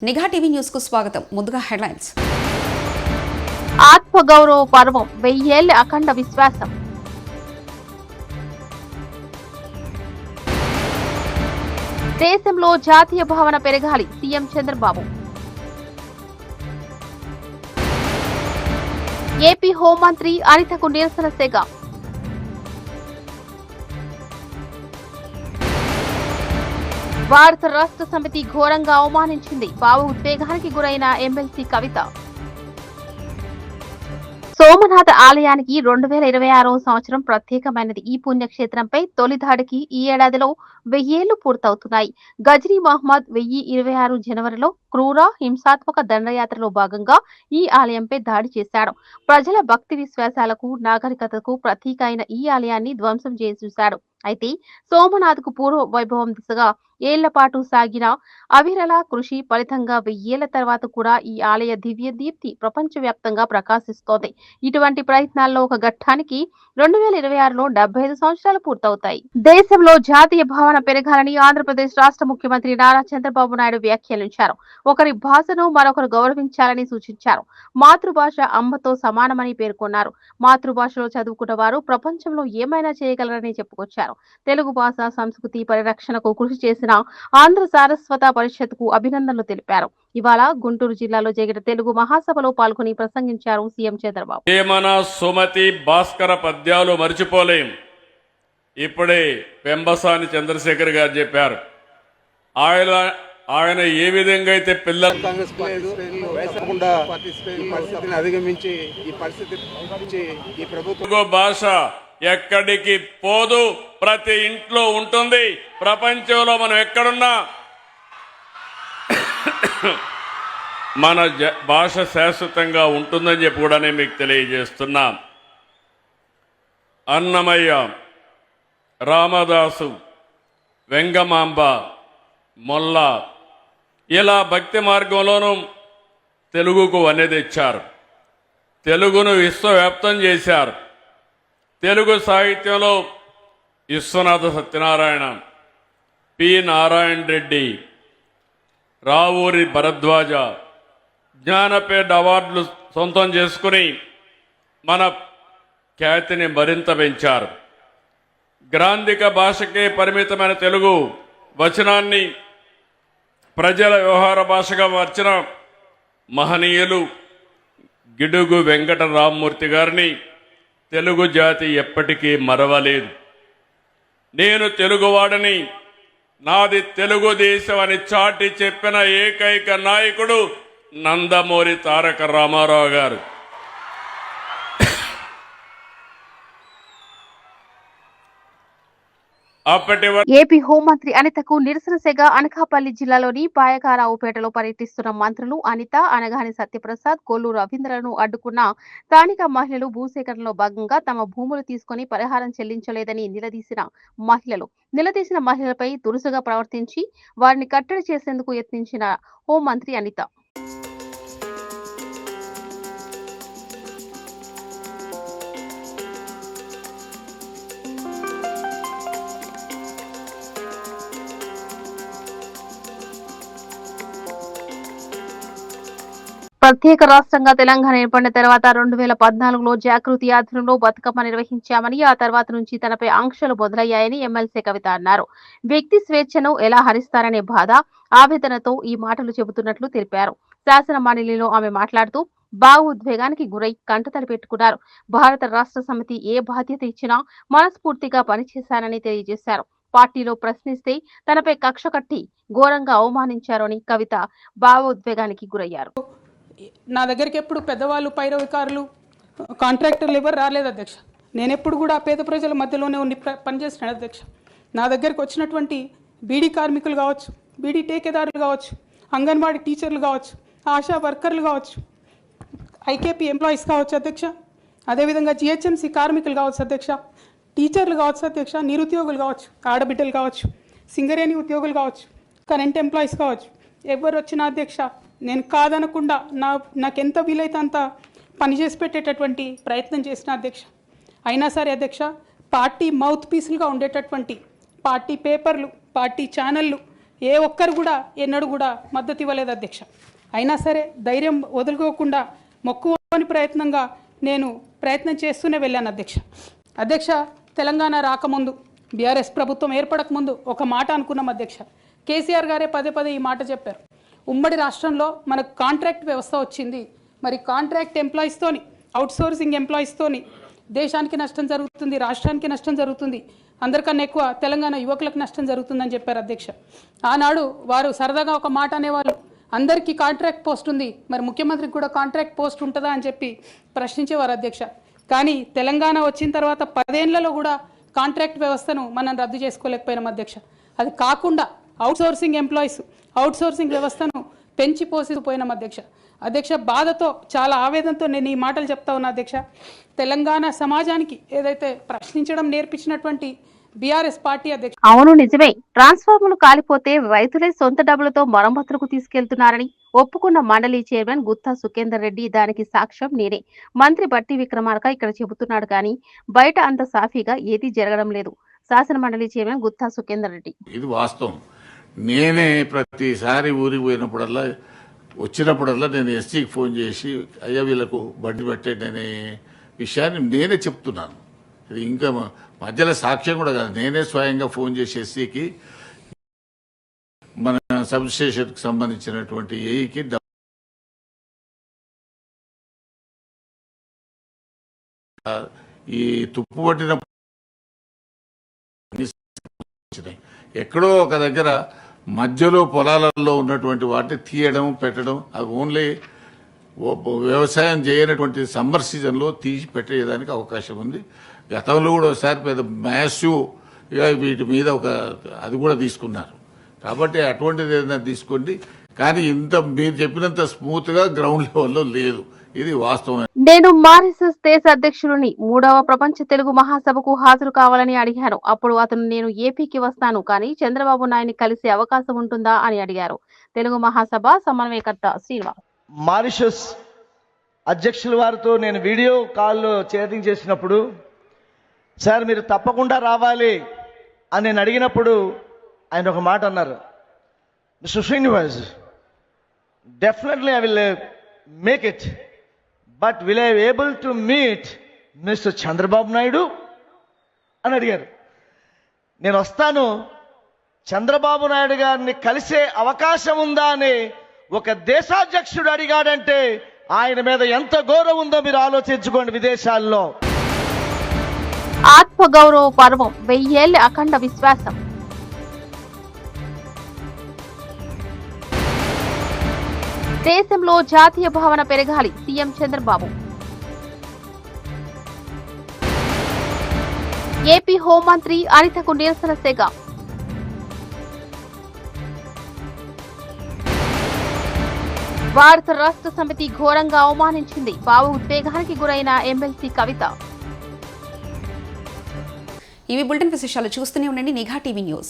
నిఘా TV news కు స్వాగతం. ముందుగా హెడ్లైన్స్. ఆత్మగౌరవ పర్వం 1000 ఏళ్ల అఖండ విశ్వాసం. దేశంలో జాతీయ భావన పెరగాలి సీఎం చంద్రబాబు. ఏపీ హోంమంత్రి అనితకు నిరసన సెగ. భారత రాష్ట్ర సమితి ఘోరంగా అవమానించింది. భావ ఉద్వేగానికి గురైన ఎమ్మెల్సీ కవిత. సోమనాథ ఆలయానికి 2026వ సంవత్సరం ప్రత్యేకమైనది. ఈ పుణ్యక్షేత్రంపై తొలి దాడికి ఈ ఏడాదిలో 1000 ఏళ్లు పూర్తవుతున్నాయి. గజనీ మహమ్మద్ 1026 జనవరిలో క్రూర హింసాత్మక దండయాత్రలో భాగంగా ఈ ఆలయంపై దాడి చేశాడు. ప్రజల భక్తి విశ్వాసాలకు నాగరికతకు ప్రతీక అయిన ఈ ఆలయాన్ని ధ్వంసం చేసి చూశాడు. అయితే సోమనాథ్కు పూర్వ వైభవం దిశగా ఏళ్ల పాటు సాగిన అవిరళ కృషి ఫలితంగా 1000 ఏళ్ల తర్వాత కూడా ఈ ఆలయ దివ్య దీప్తి ప్రపంచవ్యాప్తంగా ప్రకాశిస్తోంది. ఇటువంటి ప్రయత్నాల్లో ఒక ఘట్టానికి 2026లో 75 సంవత్సరాలు పూర్తవుతాయి. దేశంలో జాతీయ భావన పెరగాలని ఆంధ్రప్రదేశ్ రాష్ట్ర ముఖ్యమంత్రి నారా చంద్రబాబు నాయుడు వ్యాఖ్యానించారు. ఒకరి భాషను మరొకరు గౌరవించాలని సూచించారు. మాతృభాష అమ్మతో సమానమని పేర్కొన్నారు. మాతృభాషలో చదువుకున్న వారు ప్రపంచంలో ఏమైనా చేయగలరని చెప్పుకొచ్చారు. తెలుగు భాష సంస్కృతి పరిరక్షణకు కృషి చేసిన ఆంధ్ర సారస్వత పరిషత్కు అభినందనలు తెలిపారు. ఇవాళ గుంటూరు జిల్లాలో జరిగిన తెలుగు మహాసభలో పాల్గొని ప్రసంగించారు సీఎం చంద్రబాబు. ఏమనా సుమతి భాస్కర పద్యాలు మర్చిపోలేం. ఇప్పుడే పెంబసాని చంద్రశేఖర్ గారు చెప్పారు. ఆయన ఏ విధంగా అయితే పిల్లలు కాంగ్రెస్ పరిస్థితిని అధిగమించి ఈ ప్రభుత్వ భాష ఎక్కడికి పోదు, ప్రతి ఇంట్లో ఉంటుంది. ప్రపంచంలో మనం ఎక్కడున్నా మన భాష శాశ్వతంగా ఉంటుందని చెప్పి కూడా నేను మీకు తెలియజేస్తున్నా. అన్నమయ్య, రామదాసు, వెంగమాంబ, మొల్ల ఇలా భక్తి మార్గంలోనూ తెలుగుకు వన్నె తెచ్చారు. తెలుగును విశ్వవ్యాప్తం చేశారు. తెలుగు సాహిత్యంలో విశ్వనాథ సత్యనారాయణ, పి నారాయణ రెడ్డి, రావూరి భరద్వాజ జ్ఞానపీఠ అవార్డులు సొంతం చేసుకుని మన ఖ్యాతిని మరింత పెంచారు. గ్రాంధిక భాషకే పరిమితమైన తెలుగు వచనాన్ని ప్రజల వ్యవహార భాషగా మార్చిన మహనీయులు గిడుగు వెంకట రామ్మూర్తి గారిని తెలుగు జాతి ఎప్పటికీ మరవలేదు. నేను తెలుగువాడని, నాది తెలుగుదేశం అని చాటి చెప్పిన ఏకైక నాయకుడు నందమూరి తారక రామారావు గారు. ఏపీ హోంమంత్రి అనితకు నిరసన సెగ. అనకాపల్లి జిల్లాలోని పాయకారావుపేటలో పర్యటిస్తున్న మంత్రులు అనిత, అనగాని సత్యప్రసాద్, కొల్లు రవీంద్రలను అడ్డుకున్న స్థానిక మహిళలు భూసేకరణలో భాగంగా తమ భూములు తీసుకుని పరిహారం చెల్లించలేదని నిలదీసిన మహిళలపై దురుసుగా ప్రవర్తించి వారిని కట్టడి చేసేందుకు యత్నించిన హోంమంత్రి అనిత. ప్రత్యేక రాష్ట్రంగా తెలంగాణ ఏర్పడిన తర్వాత 2014లో జాగృతి ఆధ్వర్యంలో బతుకమ్మ నిర్వహించామని, ఆ తర్వాత నుంచి తనపై ఆంక్షలు మొదలయ్యాయని ఎమ్మెల్సీ కవిత అన్నారు. వ్యక్తి స్వేచ్ఛను ఎలా హరిస్తారనే బాధ, ఆవేదనతో ఈ మాటలు చెబుతున్నట్లు తెలిపారు. శాసన మండలిలో ఆమె మాట్లాడుతూ భావోద్వేగానికి గురై కంటతడి పెట్టుకున్నారు. భారత రాష్ట్ర సమితి ఏ బాధ్యత ఇచ్చినా మనస్ఫూర్తిగా పనిచేశానని తెలియజేశారు. పార్టీలో ప్రశ్నిస్తే తనపై కక్ష కట్టి ఘోరంగా అవమానించారని కవిత భావోద్వేగానికి గురయ్యారు. నా దగ్గరికి ఎప్పుడు పెద్దవాళ్ళు, పైరవికారులు, కాంట్రాక్టర్లు ఎవరు రాలేదు అధ్యక్ష. నేను ఎప్పుడు కూడా పేద ప్రజల మధ్యలోనే ఉండి పనిచేస్తున్నాను అధ్యక్ష. నా దగ్గరికి వచ్చినటువంటి బీడీ కార్మికులు కావచ్చు, బీడీ టేకేదారులు కావచ్చు, అంగన్వాడీ టీచర్లు కావచ్చు, ఆశా వర్కర్లు కావచ్చు, ఐకేపీ ఎంప్లాయీస్ కావచ్చు అధ్యక్ష, అదేవిధంగా జిహెచ్ఎంసీ కార్మికులు కావచ్చు అధ్యక్ష, టీచర్లు కావచ్చు అధ్యక్ష, నిరుద్యోగులు కావచ్చు, ఆడబిడ్డలు కావచ్చు, సింగరేణి ఉద్యోగులు కావచ్చు, కరెంట్ ఎంప్లాయీస్ కావచ్చు, ఎవరు వచ్చినా అధ్యక్ష నేను కాదనకుండా నాకెంత వీలైతే అంత పనిచేసి పెట్టేటటువంటి ప్రయత్నం చేసిన అధ్యక్ష. అయినా సరే అధ్యక్ష, పార్టీ మౌత్ పీసులుగా ఉండేటటువంటి పార్టీ పేపర్లు, పార్టీ ఛానళ్ళు ఏ ఒక్కరు కూడా ఎన్నడూ కూడా మద్దతు ఇవ్వలేదు అధ్యక్ష. అయినా సరే ధైర్యం వదులుకోకుండా మొక్కువని ప్రయత్నంగా నేను ప్రయత్నం చేస్తూనే వెళ్ళాను అధ్యక్ష. తెలంగాణ రాకముందు బీఆర్ఎస్ ప్రభుత్వం ఏర్పడకముందు ఒక మాట అనుకున్నాం అధ్యక్ష. కేసీఆర్ గారే పదే పదే ఈ మాట చెప్పారు. ఉమ్మడి రాష్ట్రంలో మనకు కాంట్రాక్ట్ వ్యవస్థ వచ్చింది, మరి కాంట్రాక్ట్ ఎంప్లాయీస్తోని అవుట్సోర్సింగ్ ఎంప్లాయీస్తోని దేశానికి నష్టం జరుగుతుంది, రాష్ట్రానికి నష్టం జరుగుతుంది, అందరికన్నా ఎక్కువ తెలంగాణ యువకులకు నష్టం జరుగుతుందని చెప్పారు అధ్యక్ష. ఆనాడు వారు సరదాగా ఒక మాట అనేవాళ్ళు, అందరికీ కాంట్రాక్ట్ పోస్ట్ ఉంది, మరి ముఖ్యమంత్రికి కూడా కాంట్రాక్ట్ పోస్ట్ ఉంటుందా అని చెప్పి ప్రశ్నించేవారు అధ్యక్ష. కానీ తెలంగాణ వచ్చిన తర్వాత 10 ఏళ్లలో కూడా కాంట్రాక్ట్ వ్యవస్థను మనం రద్దు చేసుకోలేకపోయినాం అధ్యక్ష. అది కాకుండా అవుట్సోర్సింగ్ ఎంప్లాయీస్ అవుట్సోర్సింగ్ వ్యవస్థను పెంచి పోసిపోయినాం అధ్యక్ష. బాధతో చాలా ఆవేదనతో నేను ఈ మాటలు చెప్తా ఉన్నా అధ్యక్ష. తెలంగాణ సమాజానికి ఏదైతే ప్రశ్నించడం నేర్పించినటువంటి బీఆర్ఎస్ పార్టీ అధ్యక్ష. అవును నిజమే, ట్రాన్స్ఫార్మర్లు కాలిపోతే రైతులే సొంత డబ్బులతో మరమ్మతులకు తీసుకెళ్తున్నారని ఒప్పుకున్న మండలి చైర్మన్ గుత్తా సుఖేందర్ రెడ్డి దానికి సాక్ష్యం నేనే. మంత్రి బట్టి విక్రమార్క ఇక్కడ చెబుతున్నాడు కానీ బయట అంత సాఫీగా ఏదీ జరగడం లేదు. శాసన మండలి చైర్మన్ గుత్తా సుఖేందర్ రెడ్డి. ఇది వాస్తవం. నేనే ప్రతిసారి ఊరికి పోయినప్పుడల్లా వచ్చినప్పుడల్లా నేను ఎస్సీకి ఫోన్ చేసి అయ్యా వీళ్ళకు బండి పెట్టండి విషయాన్ని నేనే చెప్తున్నాను. ఇది ఇంకా మధ్యలో సాక్ష్యం కూడా కాదు, నేనే స్వయంగా ఫోన్ చేసి ఎస్సీకి మన సబ్ స్టేషన్కి సంబంధించినటువంటి ఏఈకి ఈ తుప్పు పట్టిన ఎక్కడో ఒక దగ్గర మధ్యలో పొలాలలో ఉన్నటువంటి వాటిని తీయడం పెట్టడం, అది ఓన్లీ వ్యవసాయం చేయనటువంటి సమ్మర్ సీజన్లో తీసి పెట్టేయడానికి అవకాశం ఉంది. గతంలో కూడా ఒకసారి పెద్ద మ్యాసివ్ వీటి మీద అది కూడా తీసుకున్నారు. కాబట్టి అటువంటిది ఏదైనా తీసుకోండి, కానీ ఇంత మీరు చెప్పినంత స్మూత్గా గ్రౌండ్ లెవెల్లో లేదు. ఇది వాస్తవం. నేను మారిసస్ దేశ అధ్యక్షుడిని 3వ ప్రపంచ తెలుగు మహాసభకు హాజరు కావాలని అడిగాను. అప్పుడు అతను నేను ఏపీకి వస్తాను కానీ చంద్రబాబు నాయుడిని కలిసే అవకాశం ఉంటుందా అని అడిగారు. తెలుగు మహాసభ సమన్వయకర్త శ్రీనివాస్. మారిషస్ అధ్యక్షుల వారితో నేను వీడియో కాల్లో చేటింగ్ చేసినప్పుడు, సార్ మీరు తప్పకుండా రావాలి అని నేను అడిగినప్పుడు ఆయన ఒక మాట అన్నారు, mister Srinivas, definitely I will make it, but will I able to meet mister Chandrababu Naidu అని అడిగారు. నేను వస్తాను, చంద్రబాబు నాయుడు గారిని కలిసే అవకాశం ఉందా అని ఒక దేశాధ్యక్షుడు అడిగాడంటే ఆయన మీద ఎంత గౌరవం ఉందో మీరు ఆలోచించుకోండి. విదేశాల్లో ఆత్మగౌరవ పర్వం 1000 ఏళ్ల అఖండ విశ్వాసం. దేశంలో జాతీయ భావన పెరగాలి సీఎం చంద్రబాబు. ఏపీ హోంమంత్రి అనితకు నిరసన సెగ. భారత రాష్ట్ర సమితి ఘోరంగా అవమానించింది. భావ ఉద్వేగానికి గురైన ఎమ్మెల్సీ కవిత. ఇవి బులెటిన్ విశేషాలు. చూస్తూనే ఉండండి నిఘా టీవీ న్యూస్.